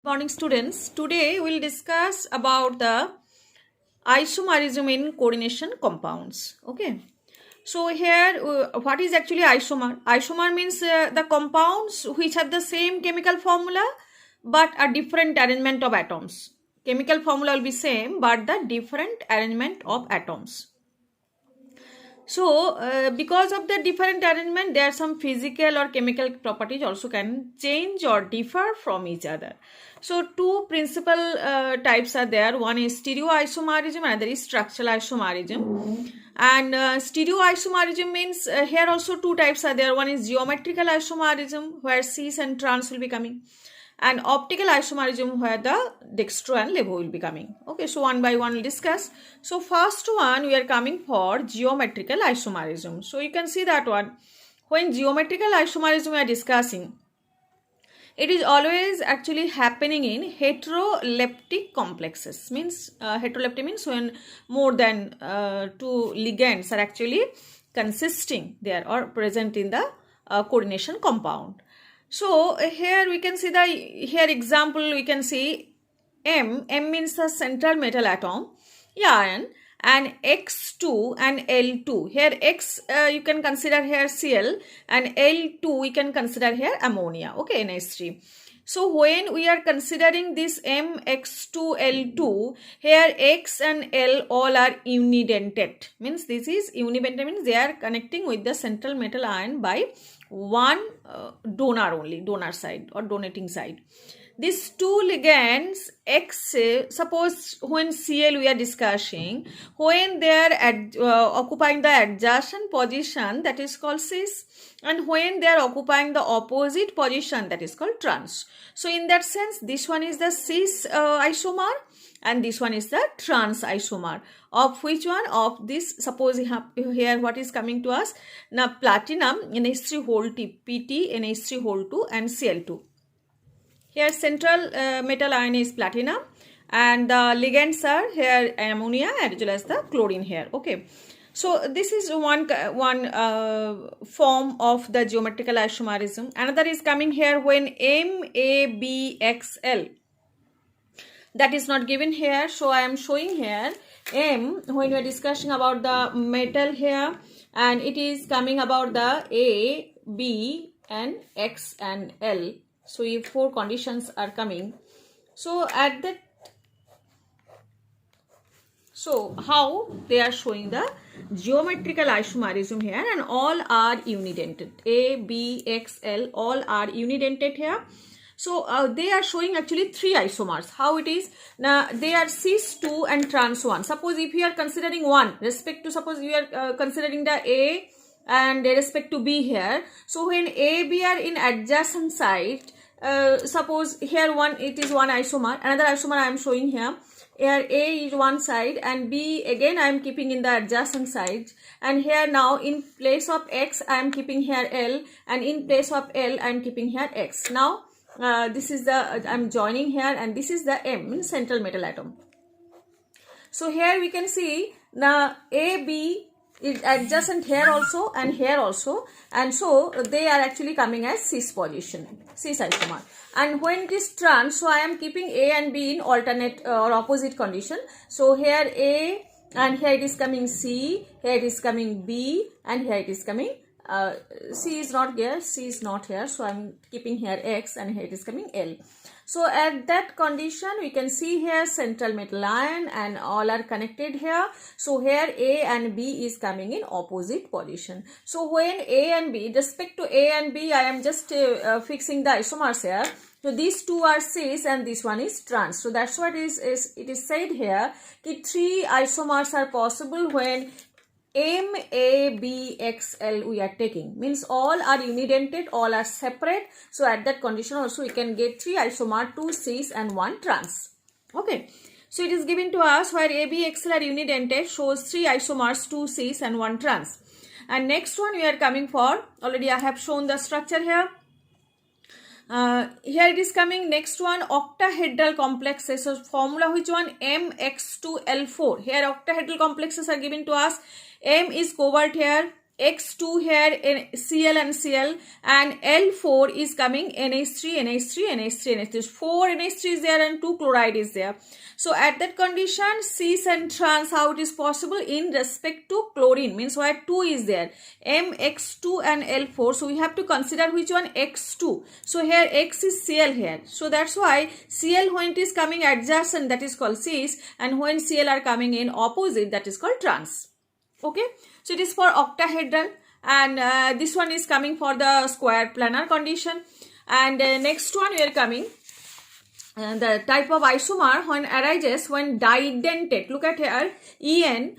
Morning students, today we'll discuss about the isomerism in coordination compounds. Okay, so here what is actually isomer? Isomer means the compounds which have the same chemical formula but a different arrangement of atoms. Chemical formula will be same but the different arrangement of atoms. So, because of the different arrangement, there are some physical or chemical properties also can change or differ from each other. So, two principal types are there. One is stereoisomerism, another is structural isomerism. And stereoisomerism means here also two types are there. One is geometrical isomerism, where cis and trans will be coming, and optical isomerism, where the dextro and levo will be coming. Okay, so one by one we'll discuss. So first one we are coming for geometrical isomerism. So you can see that one. When geometrical isomerism we are discussing, it is always actually happening in heteroleptic complexes. Means heteroleptic means when more than two ligands are actually consisting there or present in the coordination compound. So here we can see here example we can see M means the central metal atom, iron, and X2 and L2. Here X you can consider here Cl, and L2 we can consider here ammonia. Okay, NH3. So when we are considering this MX2L2, here X and L all are unidentate. Means this is unidentate means they are connecting with the central metal ion by one donor only, donor side or donating side. These two ligands X, suppose when Cl we are discussing, when they are occupying the adjacent position, that is called cis, and when they are occupying the opposite position, that is called trans. So in that sense, this one is the cis isomer and this one is the trans isomer. Of which one? Of this, suppose here what is coming to us? Now platinum NH3 whole T, PT NH3 whole 2 and Cl2. Here central metal ion is platinum and the ligands are here ammonia as well as the chlorine here. Okay. So this is one form of the geometrical isomerism. Another is coming here when MABXL. That is not given here. So I am showing here M when we are discussing about the metal here, and it is coming about the A, B and X and L. So if four conditions are coming. So at that, so how they are showing the geometrical isomerism here, and all are unidentate. A, B, X, L all are unidentate here. So they are showing actually three isomers. How it is? Now they are cis 2 and trans 1. Suppose if you are considering one respect to, suppose you are considering the A and respect to B here. So when A, B are in adjacent side, suppose here one, it is one isomer, another isomer I am showing here. Here A is one side and B again I am keeping in the adjacent side, and here now in place of X I am keeping here L, and in place of L I am keeping here X. Now this is the I am joining here, and this is the M, central metal atom. So here we can see now A, B is adjacent here also and here also, and so they are actually coming as cis position, cis isomer. And when it is trans, so I am keeping A and B in alternate or opposite condition. So here A, and here it is coming C, here it is coming B, and here it is coming C is not here, C is not here, so I am keeping here X, and here it is coming L. So at that condition we can see here central metal ion and all are connected here. So here A and B is coming in opposite position. So when A and B, respect to A and B, I am just fixing the isomers here. So these two are cis and this one is trans. So that's what it is said here. Three isomers are possible when MABXL we are taking, means all are unidentate, all are separate. So at that condition also we can get three isomer, two cis and one trans. Okay. So it is given to us where ABXL are unidentate, shows three isomers, two cis and one trans. And next one we are coming for, already I have shown the structure here. Here it is coming, next one octahedral complexes. So formula which one? MX2L4. Here octahedral complexes are given to us. M is covert here, X2 here Cl and Cl, and L4 is coming NH3, NH3, NH3, NH3. 4 NH3 is there and 2 chloride is there. So at that condition, cis and trans, how it is possible in respect to chlorine, means where 2 is there, MX2 and L4. So we have to consider which one, X2. So here X is Cl here. So that's why Cl, when it is coming adjacent, that is called cis, and when Cl are coming in opposite, that is called trans. Okay, so it is for octahedral, and this one is coming for the square planar condition. And next one we are coming, the type of isomer when arises when didentate. Look at here, En.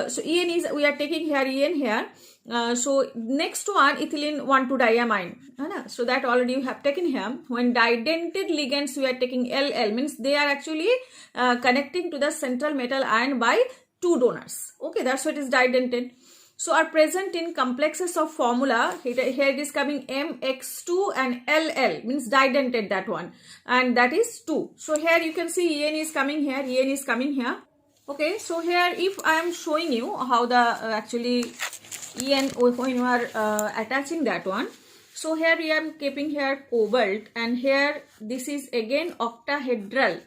So En is, we are taking here En here. So next one, ethylene 1,2-diamine. So that already you have taken here. When didentate ligands, we are taking LL, means they are actually connecting to the central metal ion by 2 donors. Okay, that's what is didentate. So are present in complexes of formula. Here it is coming MX2 and LL, means didentate, that one, and that is 2. So here you can see En is coming here, En is coming here. Okay, so here if I am showing you how the actually En, when you are attaching that one. So here we am keeping here cobalt, and here this is again octahedral.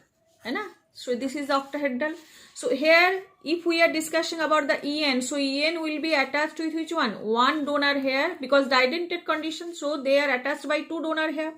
So this is the octahedral. So here if we are discussing about the En, so En will be attached with which one? 1 donor here, because didentate condition, so they are attached by 2 donor here.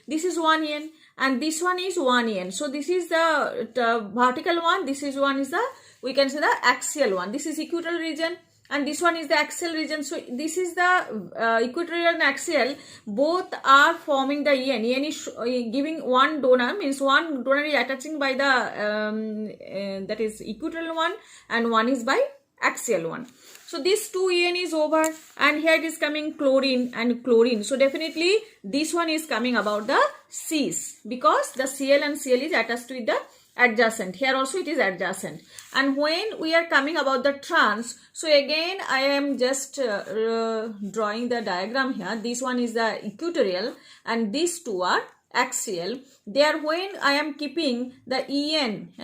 This is 1 En and this one is 1 En. So this is the vertical one, this is one is the, we can say the axial one. This is equatorial region and this one is the axial region. So this is the equatorial and axial, both are forming the En. En is giving 1 donor, means 1 donor is attaching by the that is equatorial one, and 1 is by axial one. So this 2 En is over, and here it is coming chlorine and chlorine. So definitely this one is coming about the cis, because the Cl and Cl is attached with the adjacent. Here also it is adjacent. And when we are coming about the trans, so again I am just drawing the diagram here. This one is the equatorial and these two are axial. There when I am keeping the En,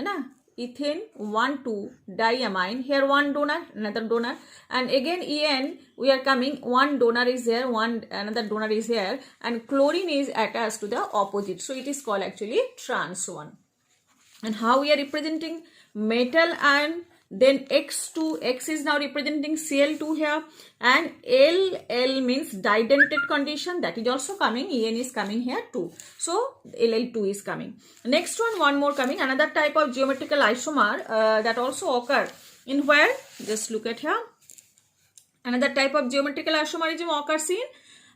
ethane 1,2-diamine, here 1 donor, another donor, and again En we are coming, 1 donor is there, another donor is here, and chlorine is attached to the opposite. So it is called actually trans one. And how we are representing metal ion, then X2, X is now representing Cl2 here, and LL means didentate condition, that is also coming, En is coming here too. So LL2 is coming. Next one more coming, another type of geometrical isomer that also occur in where, just look at here, another type of geometrical isomerism occurs in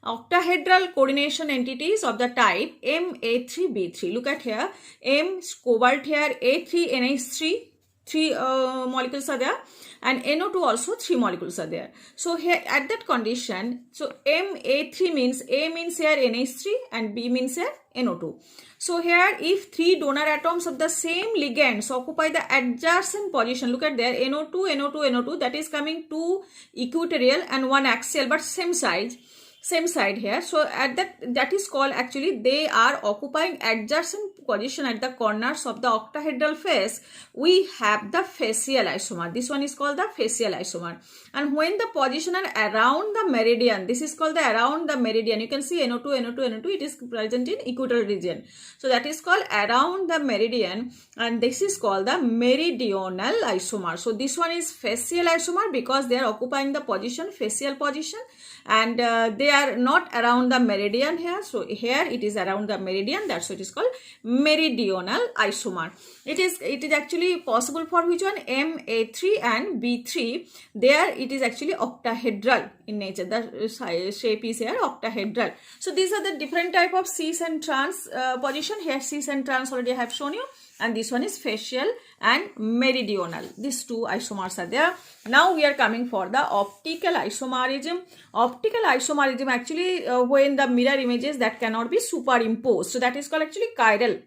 octahedral coordination entities of the type Ma3B3. Look at here, M cobalt here, A3NH3, 3 molecules are there, and NO2 also 3 molecules are there. So here at that condition, so Ma3 means, A means here NH3 and B means here NO2. So here if 3 donor atoms of the same ligands occupy the adjacent position, look at there, NO2, NO2, NO2, that is coming 2 equatorial and 1 axial, but same side here. So at that is called, actually they are occupying adjacent position at the corners of the octahedral face. We have the facial isomer. This one is called the facial isomer. And when the position are around the meridian, this is called the around the meridian. You can see NO2, NO2, NO2, it is present in equatorial region. So that is called around the meridian, and this is called the meridional isomer. So this one is facial isomer because they are occupying the position, facial position, and they are not around the meridian here. So here it is around the meridian, that's what it is called meridional isomer. It is actually possible for which one? Ma3 and B3. There it is actually octahedral in nature. The shape is here octahedral. So these are the different type of cis and trans position. Here cis and trans already I have shown you, and this one is facial and meridional. These two isomers are there. Now we are coming for the optical isomerism. Optical isomerism actually when the mirror images that cannot be superimposed. So that is called actually chiral.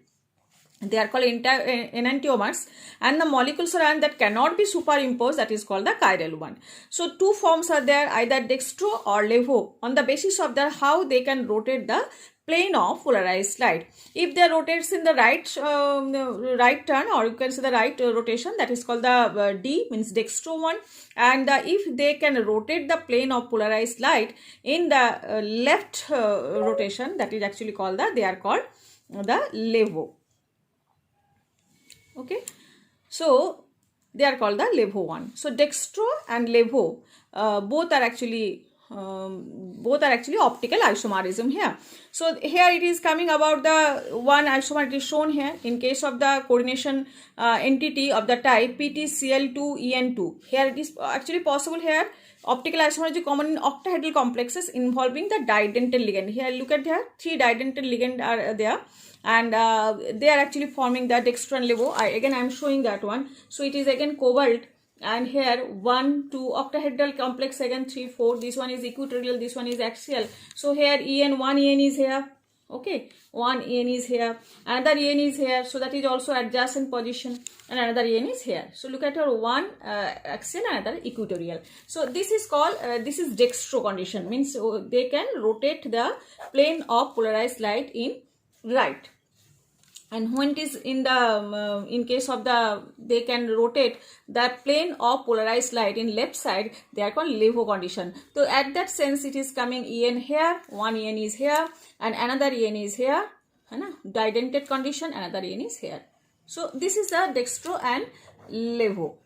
They are called enantiomers, and the molecules are that cannot be superimposed, that is called the chiral one. So two forms are there, either dextro or levo, on the basis of how they can rotate the plane of polarized light. If they rotates in the right turn, or you can say the right rotation, that is called the D, means dextro one. And if they can rotate the plane of polarized light in the left rotation, that is actually called they are called the levo. Okay, so they are called the levo one. So dextro and levo both are actually optical isomerism here. So here it is coming about the one isomer, it is shown here in case of the coordination entity of the type PTCl2En2. Here it is actually possible here. Optical isomer is common in octahedral complexes involving the didental ligand. Here look at here, 3 didental ligand are there, and they are actually forming the dextro and levo. I am showing that one. So it is again cobalt, and here 1 2 octahedral complex, again 3 4, this one is equatorial, this one is axial. So here one En is here, okay, one En is here, another En is here, so that is also adjacent position, and another En is here. So look at your one axial, another equatorial. So this is called this is dextro condition, means they can rotate the plane of polarized light in right. And when it is in the in case of the, they can rotate the plane of polarized light in left side, they are called levo condition. So at that sense it is coming En here, one En is here, and another En is here, didentate condition, another En is here. So this is the dextro and levo,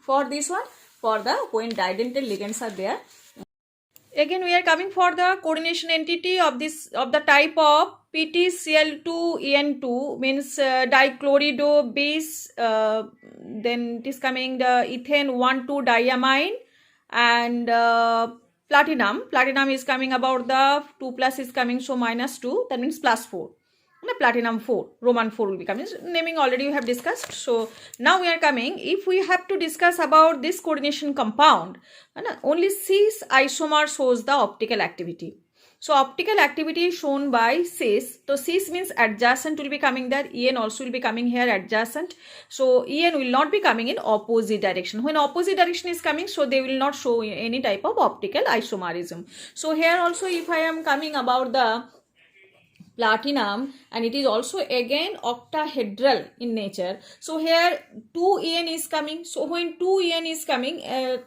for this one, for the when didentate ligands are there. Again we are coming for the coordination entity of this, of the type of PTCl2En2, means dichlorido base, then it is coming the ethane 1,2 diamine, and platinum is coming about the 2 plus is coming, so -2, that means +4. Platinum 4, Roman 4 will be coming. Naming already we have discussed. So now we are coming, if we have to discuss about this coordination compound, only cis isomer shows the optical activity. So optical activity is shown by cis. So cis means adjacent will be coming there. En also will be coming here adjacent. So En will not be coming in opposite direction. When opposite direction is coming, so they will not show any type of optical isomerism. So here also if I am coming about the platinum, and it is also again octahedral in nature. So here 2 En is coming. So when 2 En is coming,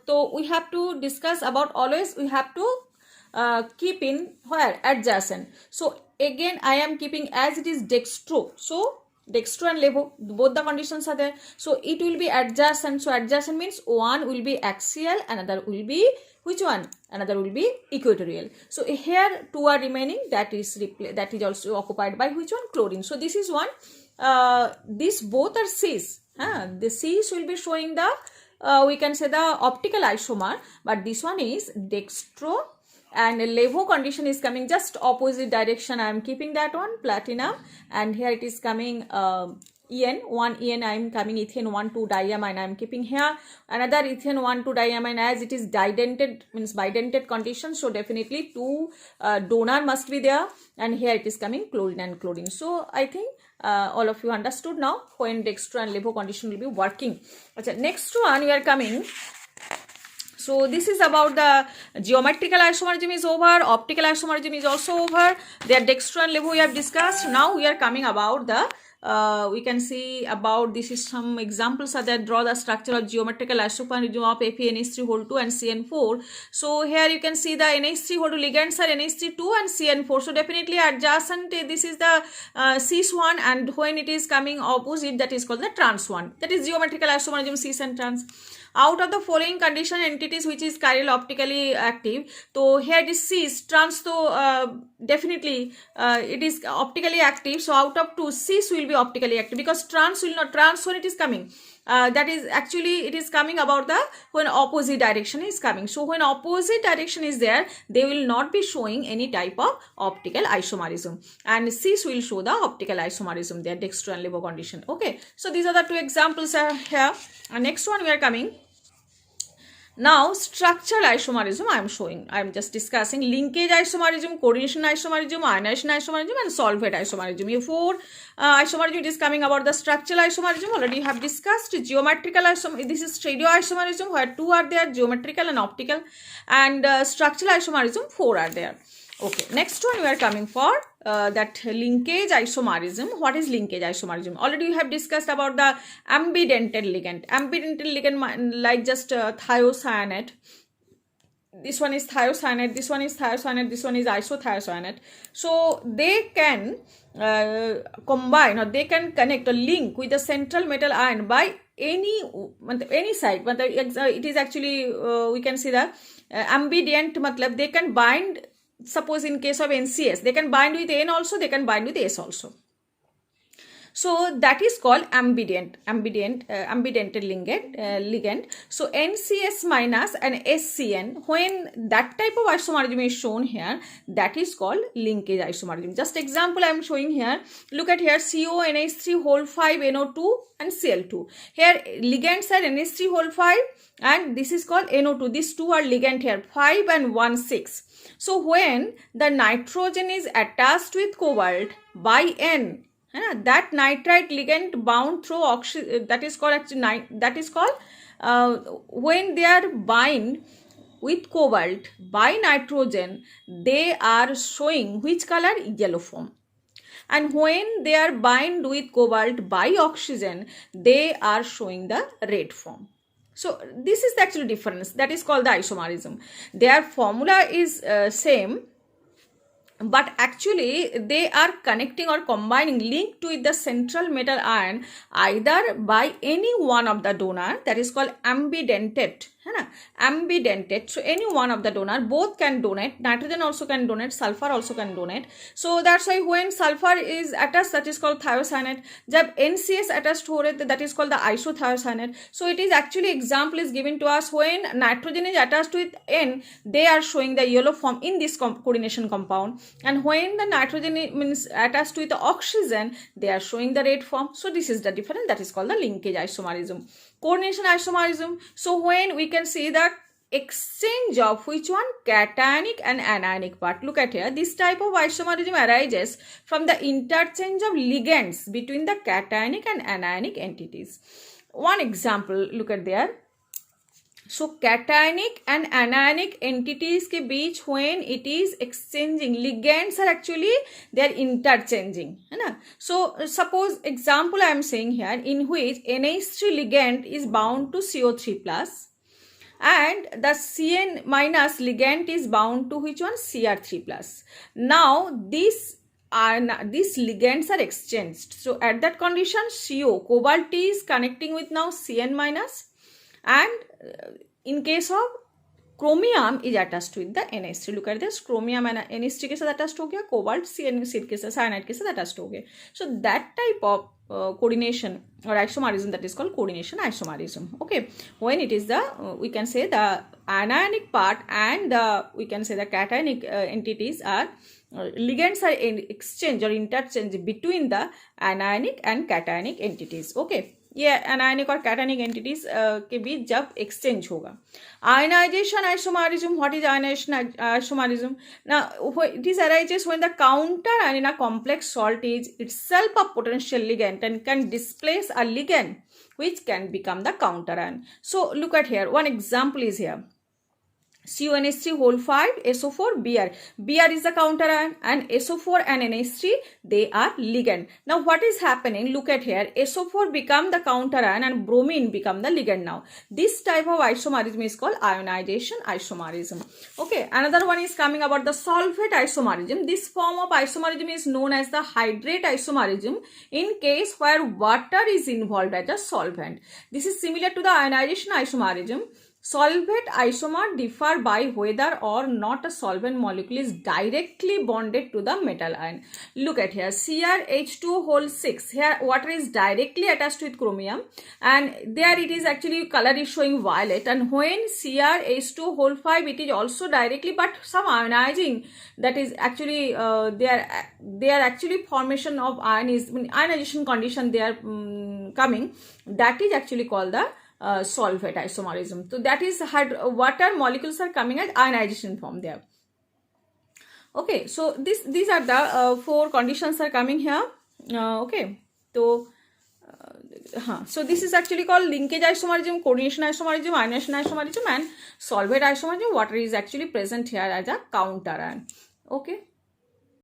so we have to discuss about, always we have to keep in where adjacent. So again I am keeping as it is dextro. So dextro and levo, both the conditions are there. So it will be adjacent. So adjacent means one will be axial, another will be which one? Another will be equatorial. So here 2 are remaining, that is also occupied by which one? Chlorine. So this is one. These both are cis. The cis will be showing the we can say the optical isomer, but this one is dextro, and levo condition is coming just opposite direction. I am keeping that one, platinum, and here it is coming En, one En I am coming ethane 1,2 diamine I am keeping here, another ethane 1,2 diamine, as it is didentate, means bidentate condition, so definitely 2 donor must be there, and here it is coming chlorine and chlorine. So I think all of you understood now when dextro and levo condition will be working. Okay, next one we are coming. So this is about the geometrical isomerism is over, optical isomerism is also over. Their dextro and levo we have discussed. Now we are coming about the we can see about, this is some examples are there. Draw the structure of geometrical isomerism of FeNH3 and CN4. So here you can see the NH3 ligands are NH3 and CN4. So definitely adjacent, this is the cis one, and when it is coming opposite, that is called the trans one. That is geometrical isomerism cis and trans. Out of the following condition entities which is chiral optically active, so here it is cis, trans, so definitely it is optically active. So out of 2, cis will be optically active, because trans will not, trans when it is coming, that is actually it is coming about the when opposite direction is coming. So when opposite direction is there, they will not be showing any type of optical isomerism, and cis will show the optical isomerism there, dextro and levo condition. Okay, so these are the 2 examples here. And next one we are coming. Now structural isomerism I am showing. I am just discussing linkage isomerism, coordination isomerism, ionization isomerism, and solvate isomerism. You 4 isomerism it is coming about the structural isomerism. Already you have discussed geometrical isomerism. This is stereoisomerism where 2 are there, geometrical and optical, and structural isomerism 4 are there. Okay, next one we are coming for that linkage isomerism. What is linkage isomerism? Already we have discussed about the ambidentate ligand. Ambidentate ligand like just thiocyanate. This one is thiocyanate, this one is thiocyanate, this one is isothiocyanate. So they can combine, or they can connect or link with the central metal ion by any side. It is actually we can see the ambident matlab they can bind. Suppose in case of NCS, they can bind with N also, they can bind with S also. So that is called ambidentate ligand. So NCS minus and SCN, when that type of isomerism is shown here, that is called linkage isomerism. Just example I am showing here. Look at here, CONH3 whole 5 NO2 and Cl2. Here ligands are NH3 whole 5 and this is called NO2. These two are ligand here, 5 and 1 6. So when the nitrogen is attached with cobalt by N, that nitrite ligand bound through oxygen, that is called when they are bind with cobalt by nitrogen, they are showing which color? Yellow form. And when they are bind with cobalt by oxygen, they are showing the red form. So this is the actual difference. That is called the isomerism. Their formula is same, but actually they are connecting or combining, linked with the central metal ion either by any one of the donor, that is called ambidentate. Ambidentate. So any one of the donor, both can donate. Nitrogen also can donate, sulfur also can donate. So that's why when sulfur is attached, that is called thiocyanate. Jab NCS attached ho rahe, that is called the isothiocyanate. So it is actually example is given to us when nitrogen is attached with N, they are showing the yellow form in this coordination compound, and when the nitrogen means attached with the oxygen, they are showing the red form. So this is the difference, that is called the linkage isomerism. Coordination isomerism. So when we can see the exchange of which one? Cationic and anionic part. Look at here, this type of isomerism arises from the interchange of ligands between the cationic and anionic entities. One example, look at there. So cationic and anionic entities के बीच when it is exchanging, ligands are actually they are interchanging, है ना. So suppose example I am saying here, in which NH3 ligand is bound to CO3 plus and the CN minus ligand is bound to which one? Cr3 plus. Now these ligands are exchanged. So at that condition, CO, cobalt is connecting with now Cn minus, and in case of chromium is attached with the NH3. Look at this, chromium and NH3 के साथ attached हो गया, cobalt cyanide के साथ attached हो गया. So that type of coordination or isomerism, that is called coordination isomerism. Okay, when it is the we can say the anionic part and the we can say the cationic entities are ligands are in exchange or interchange between the anionic and cationic entities. Okay, ये anionic और cationic entities के बीच जब exchange होगा. Ionization isomerism. What is ionization isomerism? Now it is arises when the counter ion in a complex salt is itself a potential ligand and can displace a ligand which can become the counter ion. So look at here, one example is here. CONH3 whole 5 SO4 Br. Br is the counter ion and SO4 and NH3 they are ligand. Now what is happening? Look at here, SO4 become the counter ion and bromine become the ligand now. This type of isomerism is called ionization isomerism. Okay, another one is coming about the solvate isomerism. This form of isomerism is known as the hydrate isomerism in case where water is involved as a solvent. This is similar to the ionization isomerism. Solvate isomer differ by whether or not a solvent molecule is directly bonded to the metal ion. Look at here, CrH2 whole 6. Here water is directly attached with chromium and there it is actually color is showing violet, and when CrH2 whole 5 it is also directly, but some ionizing, that is actually they are actually formation of ion is ionization condition they are coming, that is actually called the solvate isomerism. So that is water molecules are coming at ionization form there. Okay, so these are the 4 conditions are coming here. Okay, so so this is actually called linkage isomerism, coordination isomerism, ionization isomerism, and solvate isomerism. Water is actually present here as a counter ion. Okay.